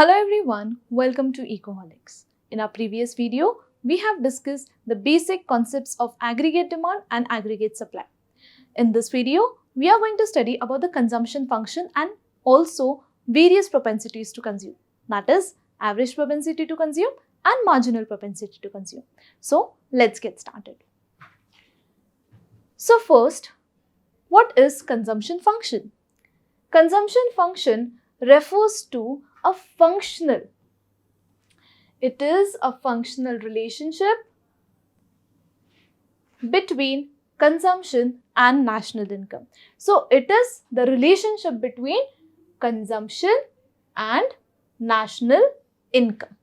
Hello everyone, welcome to Ecoholics. In our previous video, we have discussed the basic concepts of aggregate demand and aggregate supply. In this video, we are going to study about the consumption function and also various propensities to consume. That is, average propensity to consume and marginal propensity to consume. So, let's get started. So first, what is consumption function? Consumption function refers to a functional. It is a functional relationship between consumption and national income. So it is the relationship between consumption and national income.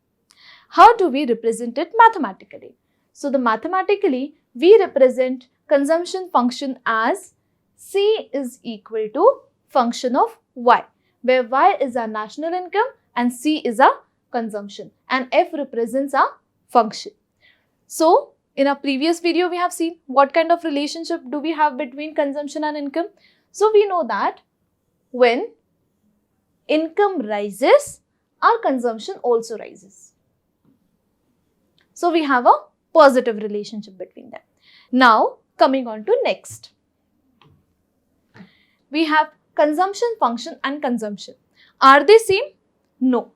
How do we represent it mathematically? So mathematically, we represent consumption function as C is equal to function of Y, where Y is our national income and C is our consumption and F represents our function. So, in our previous video, we have seen what kind of relationship do we have between consumption and income. So, we know that when income rises, our consumption also rises. So, we have a positive relationship between them. Now, coming on to next. We have consumption function and consumption. Are they same? No.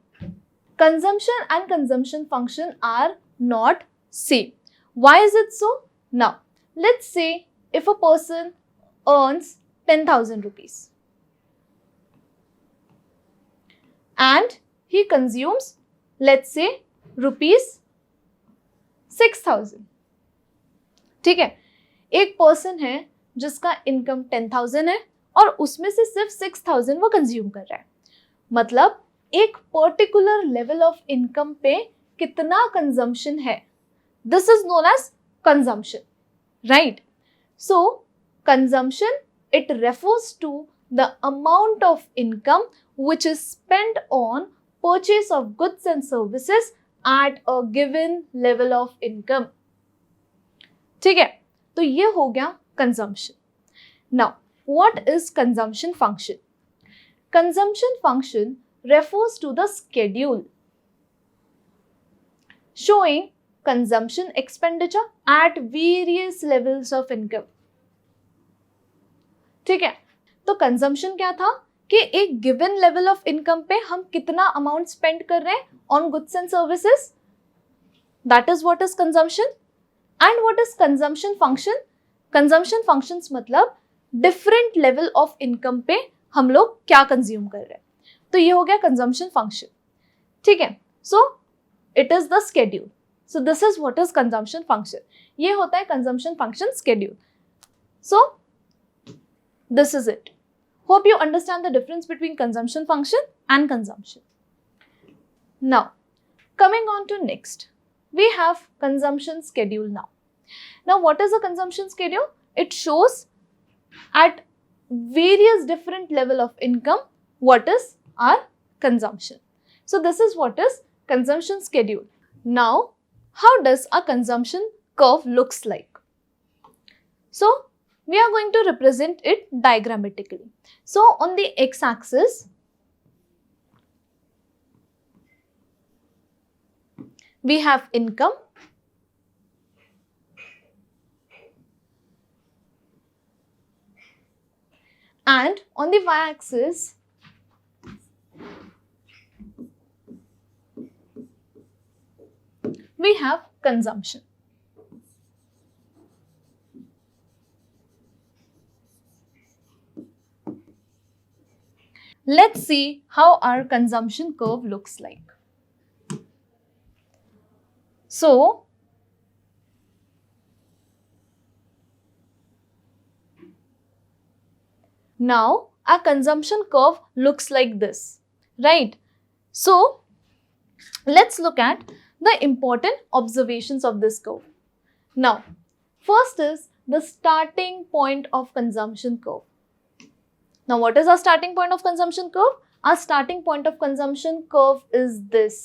Consumption and consumption function are not same. Why is it so? Now, let's say if a person earns 10,000 rupees and he consumes, let's say, rupees 6,000. ठीक है, एक person है जिसका income 10,000 है और उसमें से सिर्फ 6,000 वो कंज्यूम कर रहा है. मतलब एक पर्टिकुलर लेवल ऑफ इनकम पे कितना कंजम्पशन है, this is known as consumption, right? So consumption it refers to the amount of income which is spend on purchase of goods and services at a given level of income. ठीक है, तो ये हो गया consumption. Now what is consumption function? Consumption function refers to the schedule showing consumption expenditure at various levels of income. ठीक है, तो consumption क्या था कि एक given level of income पे हम कितना amount spend कर रहे हैं on goods and services. That is what is consumption. And what is consumption function? Consumption functions मतलब डिफरेंट लेवल ऑफ इनकम पे हम लोग क्या कंज्यूम कर रहे हैं. तो ये हो गया कंजम्पशन फंक्शन. ठीक है, so it is the schedule. So this is what is consumption function. ये होता है consumption function schedule. So this is it. Hope you understand the difference between consumption function and consumption. Now coming on to next, we have consumption schedule. Now what is a consumption schedule? It shows at various different level of income what is our consumption. So this is what is consumption schedule. Now how does a consumption curve looks like? So we are going to represent it diagrammatically. So on the x-axis we have income, and on the y-axis we have consumption. Let's see how our consumption curve looks like. So now our consumption curve looks like this, right? So let's look at the important observations of this curve. Now first is the starting point of consumption curve. Now what is our starting point of consumption curve? Our starting point of consumption curve is this,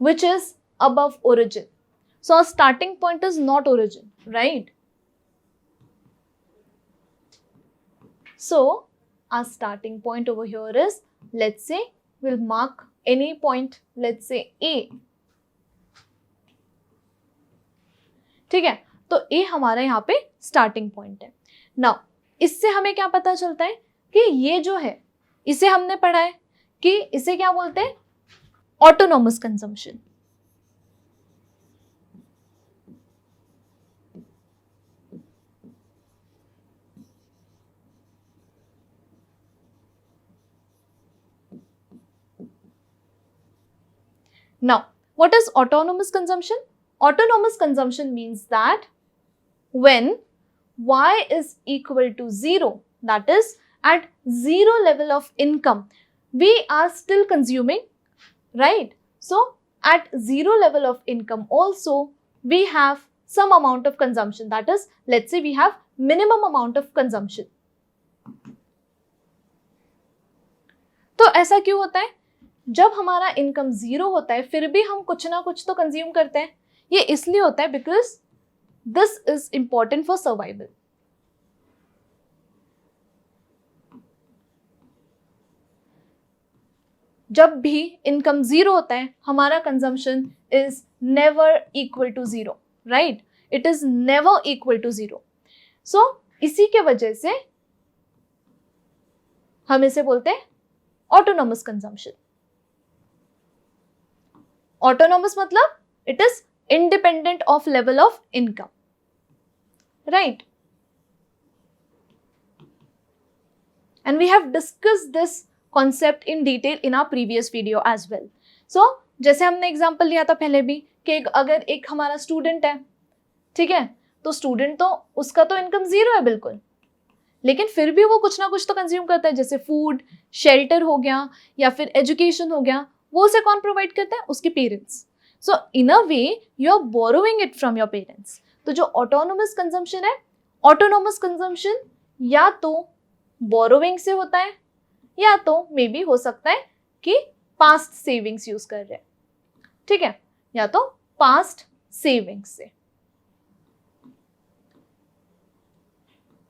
which is above origin. So our starting point is not origin, right? So our starting point over here is, let's say we'll mark any point, let's say A. ठीक है, तो A हमारा यहाँ पे starting point है. Now इससे हमें क्या पता चलता है कि ये जो है, इसे हमने पढ़ा है कि इसे क्या बोलते हैं, autonomous consumption. Now, what is autonomous consumption? Autonomous consumption means that when y is equal to 0, that is at 0 level of income, we are still consuming, right? So, at 0 level of income also, we have some amount of consumption. That is, let's say we have minimum amount of consumption. तो ऐसा क्यों होता है? जब हमारा income 0 होता है फिर भी हम कुछ ना कुछ तो कंज्यूम करते हैं. ये इसलिए होता है because this is important for survival. जब भी इनकम 0 होता है हमारा consumption is never equal to 0, right? It is never equal to 0. So इसी के वजह से हम इसे बोलते हैं ऑटोनॉमस कंजम्पशन. ऑटोनॉमस मतलब it is independent of level of income, right? And we have discussed this concept in detail in our previous video as well. So जैसे हमने एग्जांपल लिया था पहले भी कि अगर एक हमारा स्टूडेंट है, ठीक है, तो स्टूडेंट तो उसका तो इनकम 0 है बिल्कुल, लेकिन फिर भी वो कुछ ना कुछ तो कंज्यूम करता है. जैसे फूड, शेल्टर हो गया या फिर एजुकेशन हो गया, वो उसे कौन प्रोवाइड करता है? उसके parents. So in a way you are borrowing it from your parents. तो जो autonomous consumption है, autonomous consumption या तो borrowing से होता है या तो मे बी हो सकता है कि past savings यूज कर रहे हैं, ठीक है, या तो past savings से.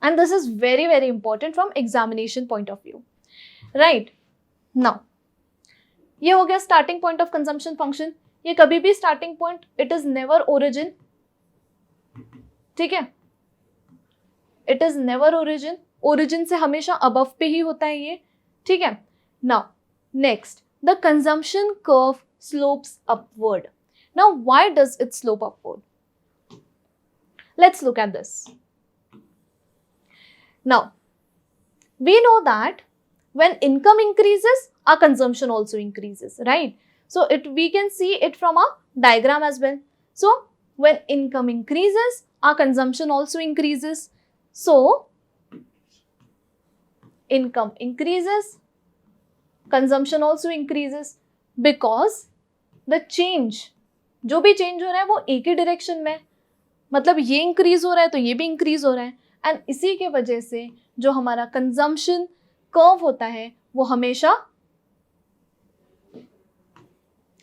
And this is very very important from examination point of view, right? Now ये हो गया starting point of consumption function. ये कभी भी starting point, it is never origin, ठीक है, it is never origin. Origin से हमेशा अबव पे ही होता है ये, ठीक है. Now next, the consumption curve slopes upward. Now why does it slope upward? Let's look at this. Now we know that when income increases, our consumption also increases, right? So we can see it from a diagram as well. So when income increases, our consumption also increases. So income increases, consumption also increases because the change, जो भी change हो रहा है वो एक ही direction में, मतलब ये इंक्रीज हो रहा है तो ये भी इंक्रीज हो रहा है. एंड इसी के वजह से जो हमारा कंजम्पशन कर्व होता है वो हमेशा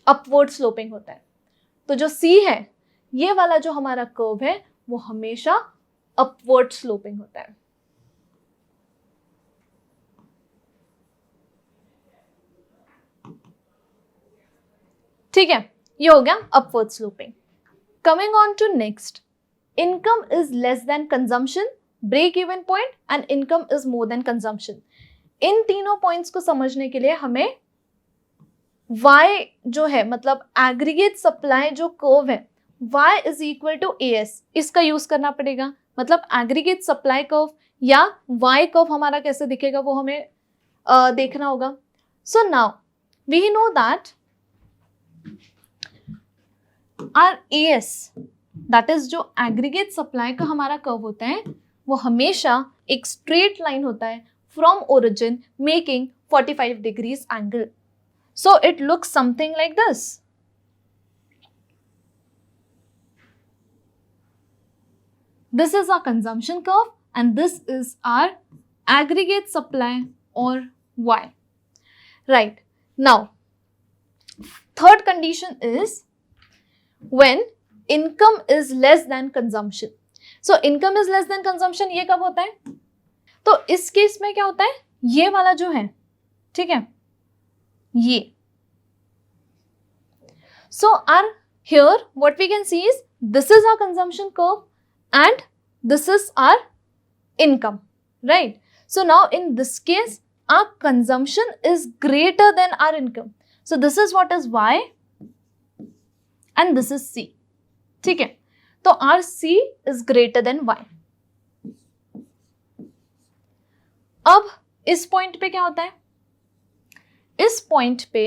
अपवर्ड स्लोपिंग होता है. तो जो C है, ये वाला जो हमारा कर्व है वो हमेशा अपवर्ड स्लोपिंग होता है. ठीक है, ये हो गया upward sloping. Coming on to next, income is less than consumption, break even point and income is more than consumption. इन तीनों पॉइंट्स को समझने के लिए हमें y जो है, मतलब एग्रीगेट सप्लाई जो कर्व है, y is equal to AS, इसका यूज करना पड़ेगा. मतलब एग्रीगेट सप्लाई कर्व या y कर्व हमारा कैसे दिखेगा वो हमें देखना होगा. So now we know that our AS, that is जो एग्रीगेट सप्लाई का हमारा कर्व होता है वो हमेशा एक स्ट्रेट लाइन होता है from origin making 45 degrees angle. So it looks something like this. This is our consumption curve and this is our aggregate supply or Y. Right. Now, third condition is when income is less than consumption. So income is less than consumption, ये कब होता है? तो इस case में क्या होता है, ये वाला जो है, ठीक है, ये So our here what we can see is this is our consumption curve and this is our income, right? So now in this case our consumption is greater than our income. So this is what is Y and this is C. ठीक है, तो our C is greater than Y. अब इस point पे क्या होता है? इस पॉइंट पे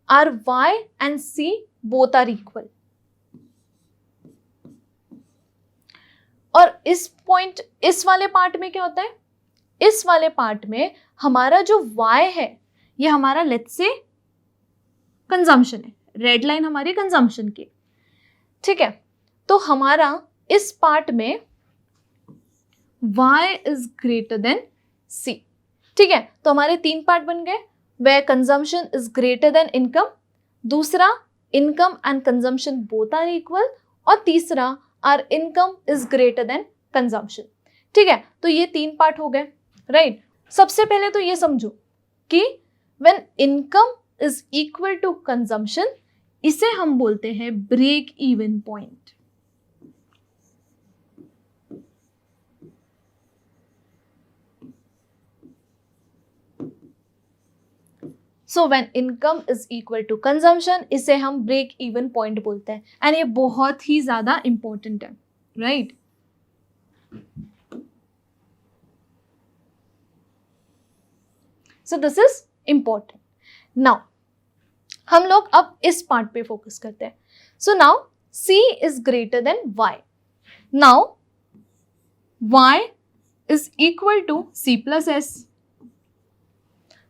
our Y and C both are equal और इस पॉइंट इस वाले पार्ट में क्या होता है? इस वाले पार्ट में हमारा जो Y है ये हमारा लेट्स से कंजम्पशन है, रेड लाइन हमारी कंजम्पशन की, ठीक है? तो हमारा इस पार्ट में Y is greater then C, ठीक है? तो हमारे 3 पार्ट बन गए, where consumption is greater than income, दूसरा income and consumption both are equal और तीसरा our income is greater than consumption, ठीक है? तो ये 3 पार्ट हो गए, राइट? सबसे पहले तो ये समझो कि when income is equal to consumption इसे हम बोलते हैं break even point. So when income is equal to consumption इसे हम ब्रेक इवन पॉइंट बोलते हैं एंड ये बहुत ही ज्यादा इंपॉर्टेंट है, right? So this is important. Now हम लोग अब इस पार्ट पे फोकस करते हैं. So now C is greater than Y. Now Y is equal to C plus S.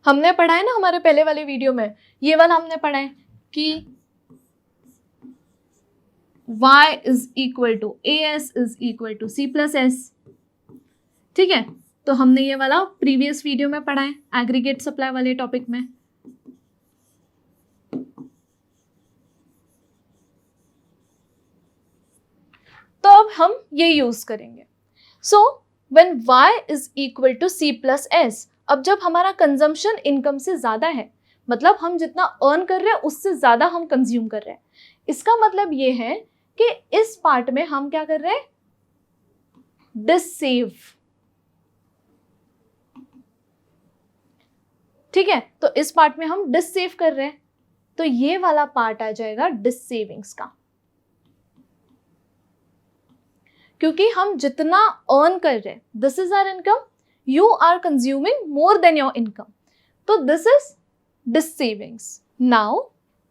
हमने पढ़ा है ना हमारे पहले वाले वीडियो में, ये वाला हमने पढ़ा है कि Y is equal to AS is equal to C plus S, ठीक है? तो हमने ये वाला प्रीवियस वीडियो में पढ़ा है एग्रीगेट सप्लाई वाले टॉपिक में. तो अब हम ये यूज करेंगे. So when Y is equal to C plus S, अब जब हमारा कंजम्पशन इनकम से ज्यादा है, मतलब हम जितना अर्न कर रहे हैं उससे ज्यादा हम कंज्यूम कर रहे हैं, इसका मतलब ये है कि इस पार्ट में हम क्या कर रहे हैं? डिससेव, ठीक है? तो इस पार्ट में हम डिससेव कर रहे हैं, तो ये वाला पार्ट आ जाएगा डिससेविंग्स का, क्योंकि हम जितना अर्न कर रहे हैं, this is our income, you are consuming more than your income. So this is dis-savings. Now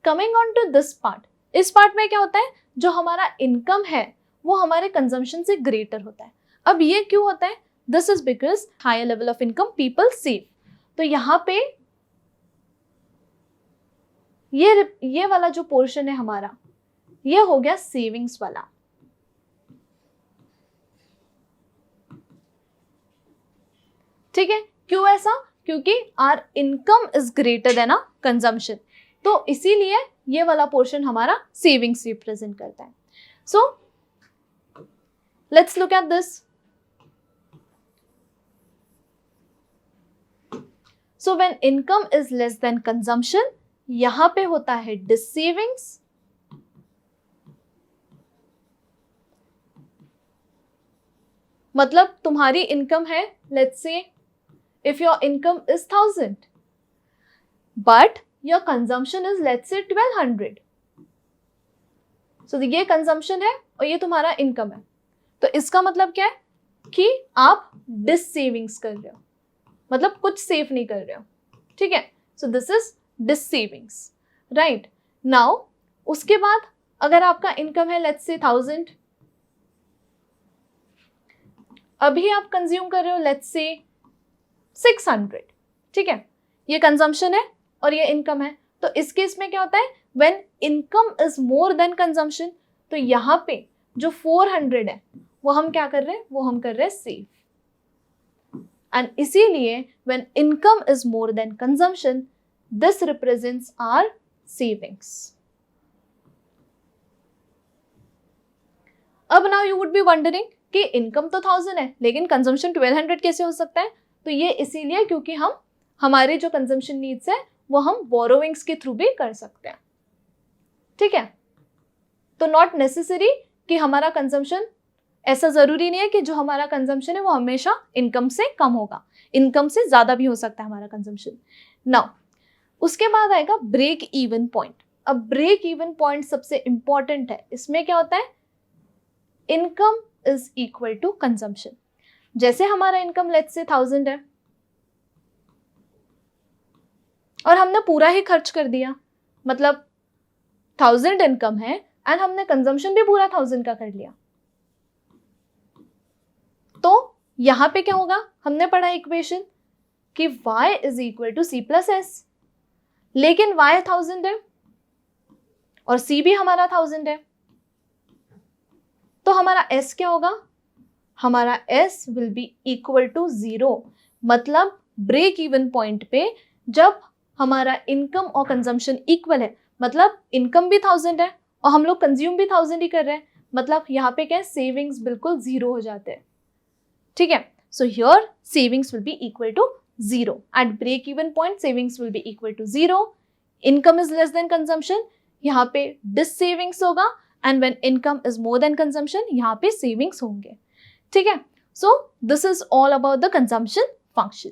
coming on to this part. इस पार्ट में क्या होता है? जो हमारा इनकम है वो हमारे कंजम्पशन से ग्रेटर होता है. अब ये क्यों होता है? This is because higher level of income people save. तो यहाँ पे ये वाला जो पोर्शन है हमारा, ये हो गया सेविंग्स वाला. ठीक है? क्यों ऐसा? क्योंकि our income is greater than our consumption, तो इसीलिए ये वाला पोर्शन हमारा सेविंग्स रिप्रेजेंट करता है. So let's look at this. So when income is less than consumption, यहां पे होता है डिससेविंग्स, मतलब तुम्हारी इनकम है, let's say if your income is 1000 but your consumption is let's say 1200, so ये consumption है और ये तुम्हारा income है, तो इसका मतलब क्या है कि आप डिस सेविंग्स कर रहे हो, मतलब कुछ सेव नहीं कर रहे हो, ठीक है? So this is dissavings, right? Now उसके बाद अगर आपका इनकम है लेट्स से 1000, अभी आप कंज्यूम कर रहे हो लेट्स से 600, ठीक है? ये कंजम्पशन है और ये इनकम है, तो इस केस में क्या होता है? When income is more than consumption, तो यहाँ पे जो 400 है वो हम क्या कर रहे हैं? वो हम कर रहे हैं सेव. एंड इसीलिए when income is more than consumption this represents our savings. अब now you would be wondering कि इनकम तो 1000 है लेकिन कंजम्पशन 1200 कैसे हो सकता है? तो ये इसीलिए क्योंकि हम हमारे जो कंजम्पशन नीड्स है वो हम बोरोविंग्स के थ्रू भी कर सकते हैं, ठीक है? तो नॉट नेसेसरी कि हमारा कंजम्पशन, ऐसा ज़रूरी नहीं है कि जो हमारा कंजम्पशन है वो हमेशा इनकम से कम होगा, इनकम से ज़्यादा भी हो सकता है हमारा कंजम्पशन। नाउ उसके बाद आएगा ब्रेक इवन पॉइंट। अब ब्रेक इवन पॉइंट सबसे इंपॉर्टेंट है। इसमें क्या होता है, income is equal to consumption. जैसे हमारा इनकम लेट्स से 1000 है और हमने पूरा ही खर्च कर दिया, मतलब 1000 इनकम है एंड हमने कंजम्पशन भी पूरा 1000 का कर लिया, तो यहां पे क्या होगा, हमने पढ़ा इक्वेशन कि y is equal to C plus S, लेकिन y 1000 है और c भी हमारा 1000 है, तो हमारा s क्या होगा, हमारा s will be equal to 0। मतलब ब्रेक इवन पॉइंट पे जब हमारा इनकम और कंजम्पशन इक्वल है, मतलब इनकम भी 1000 है और हम लोग कंज्यूम भी 1000 ही कर रहे हैं, मतलब यहाँ पे क्या है, सेविंग्स बिल्कुल 0 हो जाते हैं। ठीक है, so here savings will be equal to 0 at break even point, savings will be equal to 0, income is less than consumption, यहाँ पे डिस सेविंग्स होगा, and when income is more than consumption यहाँ पे सेविंग्स होंगे। ठीक है, so this is all about the consumption function.